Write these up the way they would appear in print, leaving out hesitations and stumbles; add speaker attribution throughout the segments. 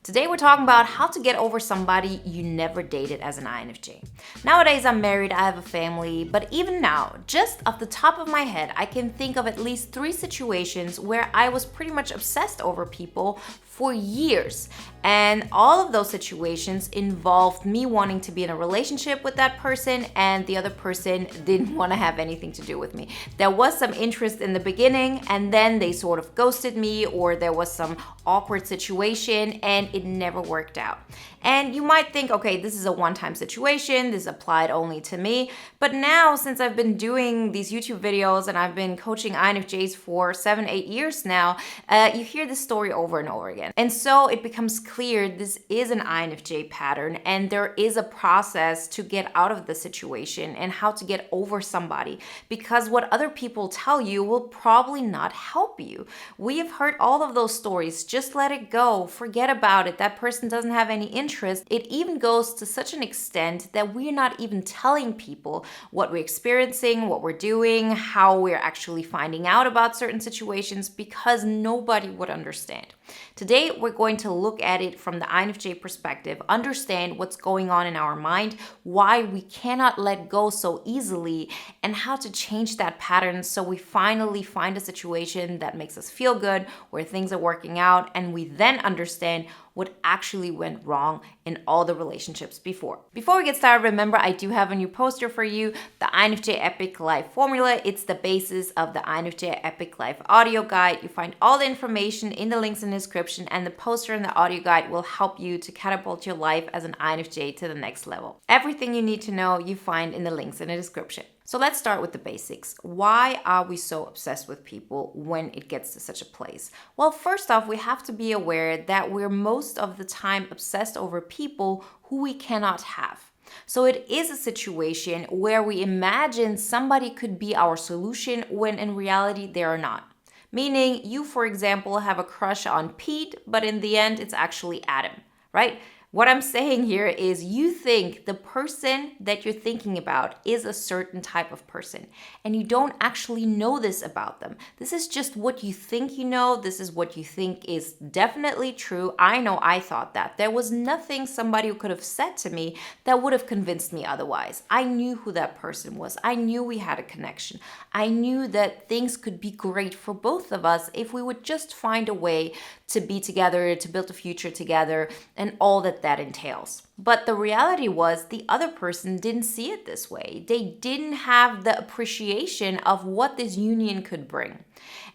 Speaker 1: Today we're talking about how to get over somebody you never dated as an INFJ. Nowadays I'm married, I have a family, but even now, just off the top of my head, I can think of at least 3 situations where I was pretty much obsessed over people for years. And all of those situations involved me wanting to be in a relationship with that person and the other person didn't want to have anything to do with me. There was some interest in the beginning and then they sort of ghosted me, or there was some awkward situation and it never worked out. And you might think, okay, this is a one-time situation, this applied only to me. But now, since I've been doing these YouTube videos and I've been coaching INFJs for 7-8 years now, you hear this story over and over again. And so it becomes clear this is an INFJ pattern and there is a process to get out of the situation and how to get over somebody, because what other people tell you will probably not help you. We have heard all of those stories. Just let it go. Forget about it. That person doesn't have any interest. It even goes to such an extent that we're not even telling people what we're experiencing, what we're doing, how we're actually finding out about certain situations, because nobody would understand. Today, we're going to look at it from the INFJ perspective, understand what's going on in our mind, why we cannot let go so easily, and how to change that pattern so we finally find a situation that makes us feel good, where things are working out, and we then understand what actually went wrong in all the relationships before. Before we get started, remember I do have a new poster for you, the INFJ Epic Life Formula. It's the basis of the INFJ Epic Life audio guide. You find all the information in the links in the description, and the poster and the audio guide will help you to catapult your life as an INFJ to the next level. Everything you need to know you find in the links in the description. So let's start with the basics. Why are we so obsessed with people when it gets to such a place? Well, first off, we have to be aware that we're most of the time obsessed over people who we cannot have. So it is a situation where we imagine somebody could be our solution when in reality they are not. Meaning you, for example, have a crush on Pete, but in the end it's actually Adam, right? What I'm saying here is you think the person that you're thinking about is a certain type of person, and you don't actually know this about them. This is just what you think you know. This is what you think is definitely true. I know I thought that. There was nothing somebody could have said to me that would have convinced me otherwise. I knew who that person was. I knew we had a connection. I knew that things could be great for both of us if we would just find a way to be together, to build a future together, and all that entails. But the reality was the other person didn't see it this way. They didn't have the appreciation of what this union could bring.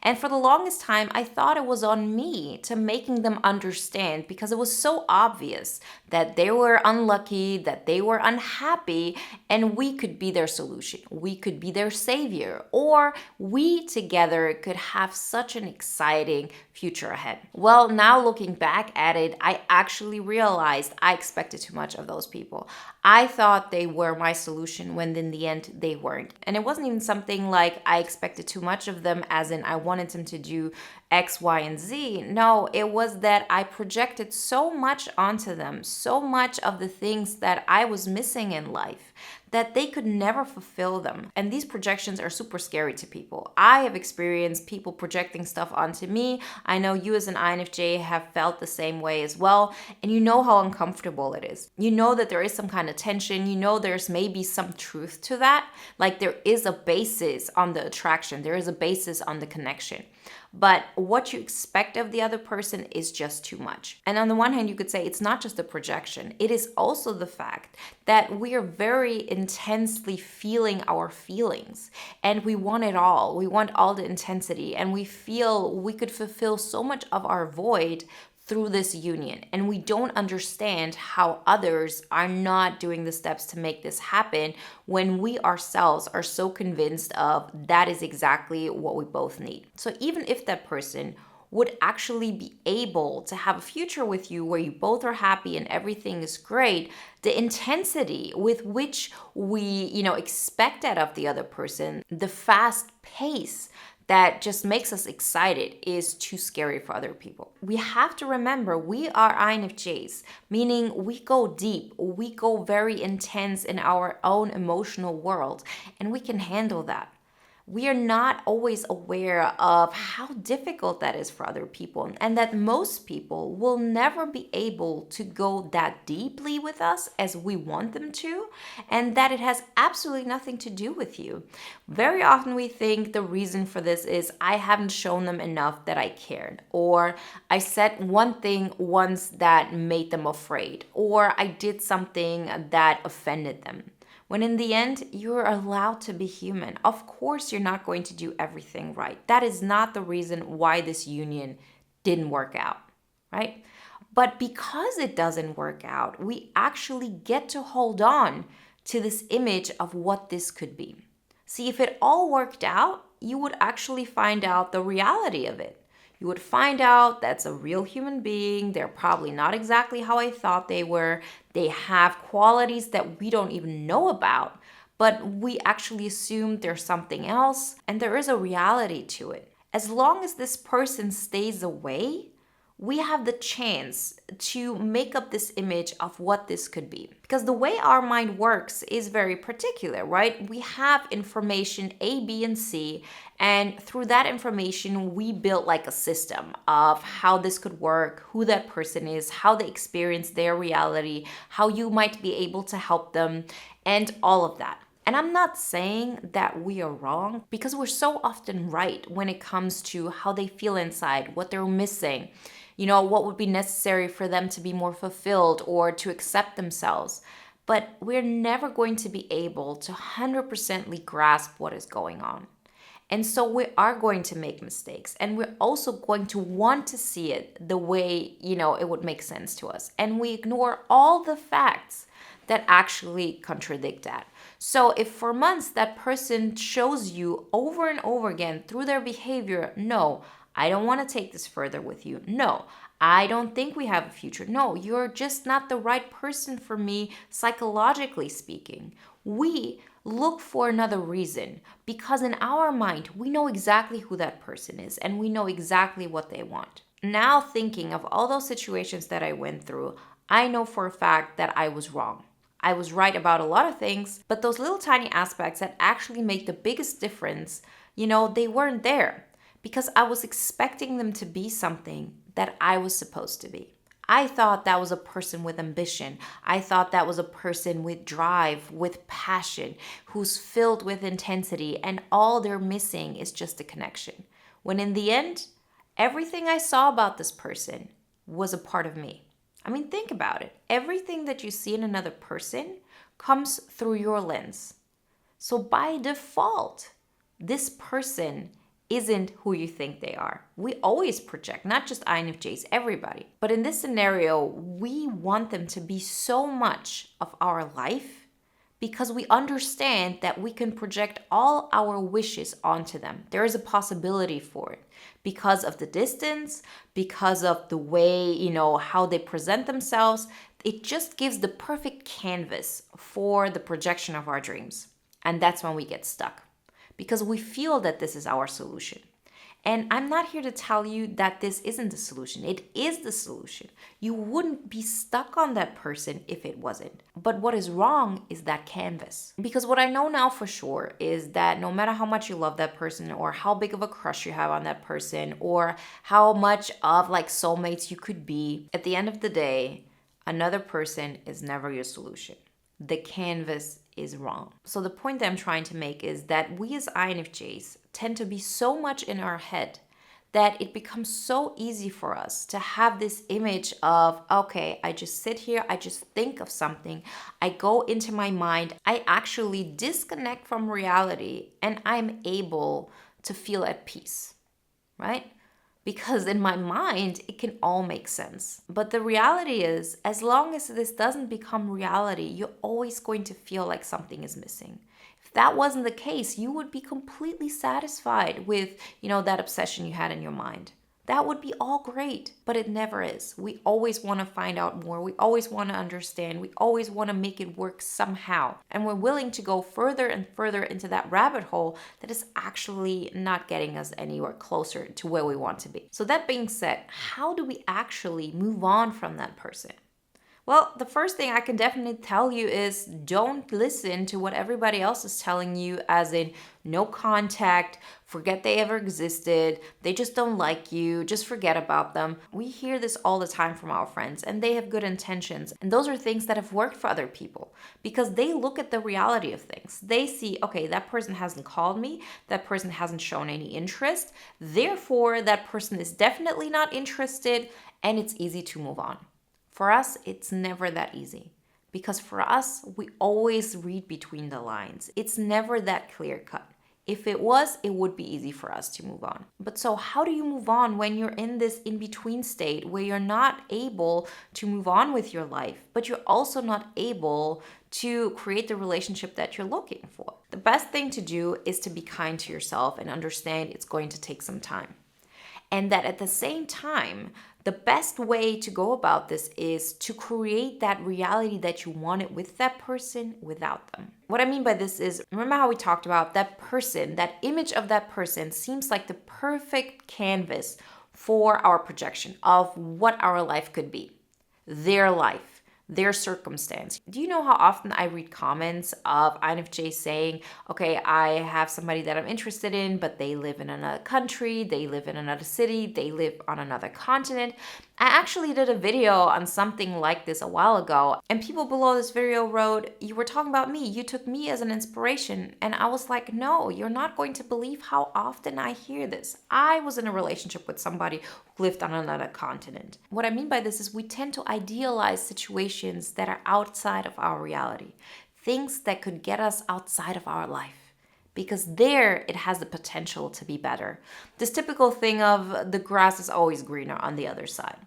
Speaker 1: And for the longest time, I thought it was on me to making them understand, because it was so obvious that they were unlucky, that they were unhappy, and we could be their solution. We could be their savior, or we together could have such an exciting future ahead. Well, now looking back at it, I actually realized I expected too much of those people. I thought they were my solution when in the end they weren't. And it wasn't even something like I expected too much of them as in I wanted them to do X, Y, and Z. No, it was that I projected so much onto them, so much of the things that I was missing in life, that they could never fulfill them. And these projections are super scary to people. I have experienced people projecting stuff onto me. I know you as an INFJ have felt the same way as well. And you know how uncomfortable it is. You know that there is some kind of tension. You know there's maybe some truth to that. Like there is a basis on the attraction. There is a basis on the connection. But what you expect of the other person is just too much. And on the one hand, you could say it's not just a projection. It is also the fact that we are very intensely feeling our feelings and we want it all. We want all the intensity, and we feel we could fulfill so much of our void through this union, and we don't understand how others are not doing the steps to make this happen when we ourselves are so convinced of that is exactly what we both need. So even if that person would actually be able to have a future with you where you both are happy and everything is great, the intensity with which we, expect that of the other person, the fast pace that just makes us excited is too scary for other people. We have to remember we are INFJs, meaning we go deep, we go very intense in our own emotional world, and we can handle that. We are not always aware of how difficult that is for other people, and that most people will never be able to go that deeply with us as we want them to, and that it has absolutely nothing to do with you. Very often we think the reason for this is I haven't shown them enough that I cared, or I said one thing once that made them afraid, or I did something that offended them. When in the end, you're allowed to be human. Of course, you're not going to do everything right. That is not the reason why this union didn't work out, right? But because it doesn't work out, we actually get to hold on to this image of what this could be. See, if it all worked out, you would actually find out the reality of it. You would find out that's a real human being. They're probably not exactly how I thought they were. They have qualities that we don't even know about, but we actually assume there's something else, and there is a reality to it. As long as this person stays away, we have the chance to make up this image of what this could be. Because the way our mind works is very particular, right? We have information A, B, and C, and through that information, we build like a system of how this could work, who that person is, how they experience their reality, how you might be able to help them, and all of that. And I'm not saying that we are wrong, because we're so often right when it comes to how they feel inside, what they're missing, what would be necessary for them to be more fulfilled or to accept themselves. But we're never going to be able to 100% grasp what is going on. And so we are going to make mistakes, and we're also going to want to see it the way, it would make sense to us. And we ignore all the facts that actually contradict that. So if for months that person shows you over and over again through their behavior, no, I don't want to take this further with you. No, I don't think we have a future. No, you're just not the right person for me, psychologically speaking. We look for another reason because in our mind, we know exactly who that person is and we know exactly what they want. Now, thinking of all those situations that I went through, I know for a fact that I was wrong. I was right about a lot of things, but those little tiny aspects that actually make the biggest difference, they weren't there because I was expecting them to be something that I was supposed to be. I thought that was a person with ambition. I thought that was a person with drive, with passion, who's filled with intensity, and all they're missing is just a connection. When in the end, everything I saw about this person was a part of me. I mean, think about it. Everything that you see in another person comes through your lens. So by default, this person isn't who you think they are. We always project, not just INFJs, everybody. But in this scenario, we want them to be so much of our life because we understand that we can project all our wishes onto them. There is a possibility for it because of the distance, because of the way, how they present themselves. It just gives the perfect canvas for the projection of our dreams. And that's when we get stuck, because we feel that this is our solution. And I'm not here to tell you that this isn't the solution. It is the solution. You wouldn't be stuck on that person if it wasn't. But what is wrong is that canvas. Because what I know now for sure is that no matter how much you love that person or how big of a crush you have on that person or how much of soulmates you could be, at the end of the day, another person is never your solution. The canvas is wrong. So the point that I'm trying to make is that we as INFJs tend to be so much in our head that it becomes so easy for us to have this image of, okay, I just sit here, I just think of something, I go into my mind, I actually disconnect from reality, and I'm able to feel at peace, right? Because in my mind, it can all make sense. But the reality is, as long as this doesn't become reality, you're always going to feel like something is missing. If that wasn't the case, you would be completely satisfied with, that obsession you had in your mind. That would be all great, but it never is. We always want to find out more. We always want to understand. We always want to make it work somehow. And we're willing to go further and further into that rabbit hole that is actually not getting us anywhere closer to where we want to be. So that being said, how do we actually move on from that person? Well, the first thing I can definitely tell you is don't listen to what everybody else is telling you, as in no contact, forget they ever existed, they just don't like you, just forget about them. We hear this all the time from our friends, and they have good intentions. And those are things that have worked for other people because they look at the reality of things. They see, okay, that person hasn't called me, that person hasn't shown any interest, therefore, that person is definitely not interested, and it's easy to move on. For us, it's never that easy because for us, we always read between the lines. It's never that clear cut. If it was, it would be easy for us to move on. But so, how do you move on when you're in this in between state where you're not able to move on with your life, but you're also not able to create the relationship that you're looking for? The best thing to do is to be kind to yourself and understand it's going to take some time. And that at the same time, the best way to go about this is to create that reality that you wanted with that person without them. What I mean by this is, remember how we talked about that person, that image of that person seems like the perfect canvas for our projection of what our life could be, their life, their circumstance. Do you know how often I read comments of INFJs saying, okay, I have somebody that I'm interested in, but they live in another country, they live in another city, they live on another continent. I actually did a video on something like this a while ago, and people below this video wrote, you were talking about me, you took me as an inspiration. And I was like, no, you're not going to believe how often I hear this. I was in a relationship with somebody who lived on another continent. What I mean by this is we tend to idealize situations that are outside of our reality, things that could get us outside of our life, because there it has the potential to be better. This typical thing of the grass is always greener on the other side.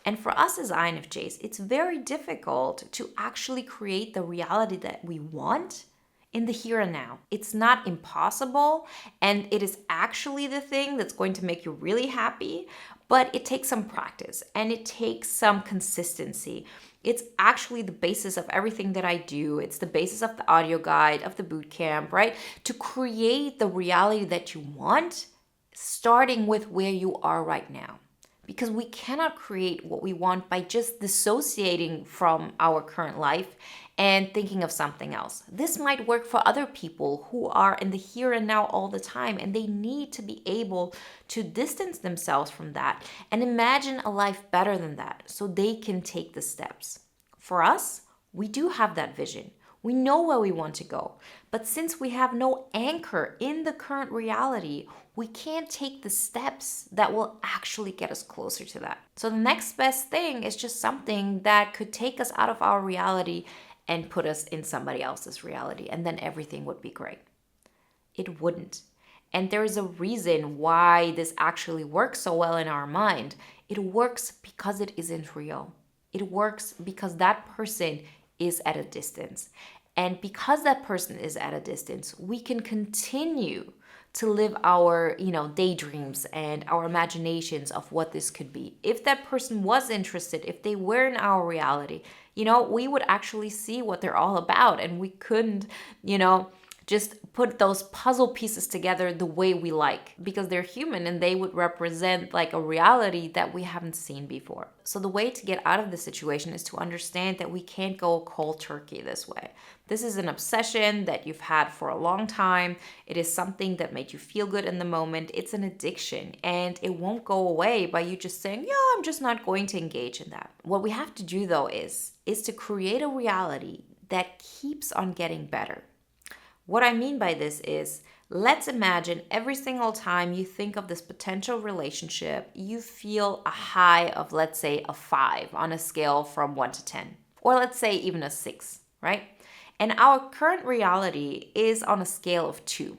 Speaker 1: And for us as INFJs, it's very difficult to actually create the reality that we want in the here and now. It's not impossible, and it is actually the thing that's going to make you really happy, but it takes some practice and it takes some consistency. It's actually the basis of everything that I do. It's the basis of the audio guide, of the boot camp, right? To create the reality that you want, starting with where you are right now. Because we cannot create what we want by just dissociating from our current life and thinking of something else. This might work for other people who are in the here and now all the time, and they need to be able to distance themselves from that and imagine a life better than that so they can take the steps. For us, we do have that vision. We know where we want to go. But since we have no anchor in the current reality, we can't take the steps that will actually get us closer to that. So the next best thing is just something that could take us out of our reality and put us in somebody else's reality, and then everything would be great. It wouldn't. And there is a reason why this actually works so well in our mind. It works because it isn't real. It works because that person is at a distance. And because that person is at a distance, we can continue to live our, daydreams and our imaginations of what this could be. If that person was interested, if they were in our reality, we would actually see what they're all about, and we couldn't, just put those puzzle pieces together the way we like, because they're human and they would represent like a reality that we haven't seen before. So the way to get out of the situation is to understand that we can't go cold turkey this way. This is an obsession that you've had for a long time. It is something that made you feel good in the moment. It's an addiction, and it won't go away by you just saying, yeah, I'm just not going to engage in that. What we have to do though is to create a reality that keeps on getting better. What I mean by this is, let's imagine every single time you think of this potential relationship, you feel a high of, let's say, a 5 on a scale from 1 to 10. Or let's say even a 6, right? And our current reality is on a scale of 2.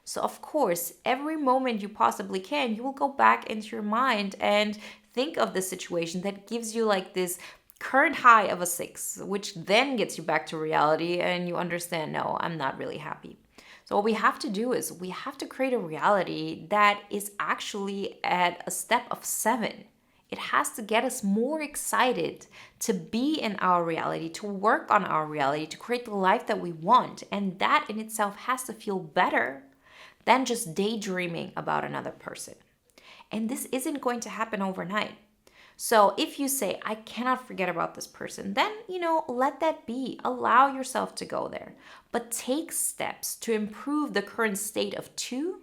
Speaker 1: So of course, every moment you possibly can, you will go back into your mind and think of the situation that gives you like this current high of a 6, which then gets you back to reality and you understand, no, I'm not really happy. So what we have to do is we have to create a reality that is actually at a step of 7. It has to get us more excited to be in our reality, to work on our reality, to create the life that we want. And that in itself has to feel better than just daydreaming about another person. And this isn't going to happen overnight. So if you say, I cannot forget about this person, then, let that be. Allow yourself to go there. But take steps to improve the current state of 2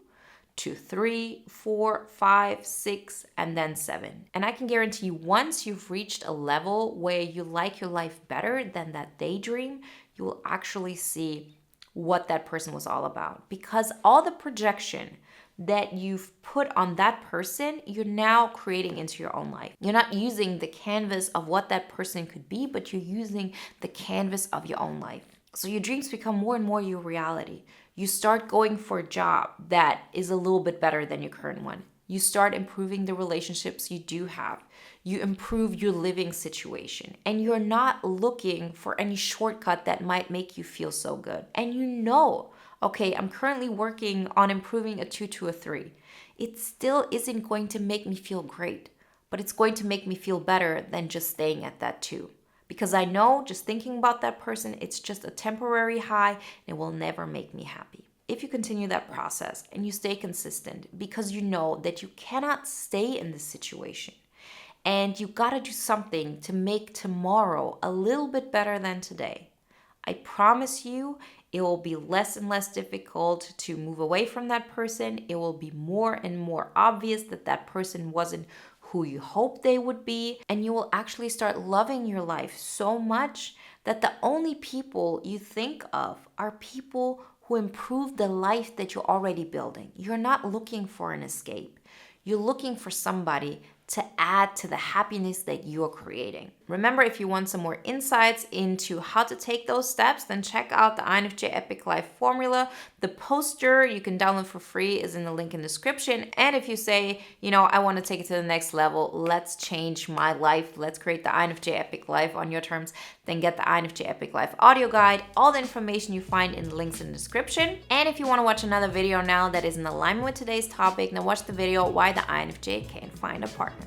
Speaker 1: to 3, 4, 5, 6, and then 7. And I can guarantee you, once you've reached a level where you like your life better than that daydream, you will actually see what that person was all about. Because all the projection that you've put on that person, you're now creating into your own life. You're not using the canvas of what that person could be, but you're using the canvas of your own life. So your dreams become more and more your reality. You start going for a job that is a little bit better than your current one. You start improving the relationships you do have. You improve your living situation. And you're not looking for any shortcut that might make you feel so good. And okay, I'm currently working on improving a 2 to a 3. It still isn't going to make me feel great, but it's going to make me feel better than just staying at that 2. Because I know just thinking about that person, it's just a temporary high and it will never make me happy. If you continue that process and you stay consistent, because you know that you cannot stay in this situation and you gotta do something to make tomorrow a little bit better than today, I promise you, it will be less and less difficult to move away from that person. It will be more and more obvious that that person wasn't who you hoped they would be. And you will actually start loving your life so much that the only people you think of are people who improve the life that you're already building. You're not looking for an escape. You're looking for somebody to add to the happiness that you're creating. Remember, if you want some more insights into how to take those steps, then check out the INFJ Epic Life Formula. The poster you can download for free is in the link in the description. And if you say, I want to take it to the next level, let's change my life, let's create the INFJ Epic Life on your terms, then get the INFJ Epic Life audio guide. All the information you find in the links in the description. And if you want to watch another video now that is in alignment with today's topic, then watch the video Why the INFJ Can't Find a Partner.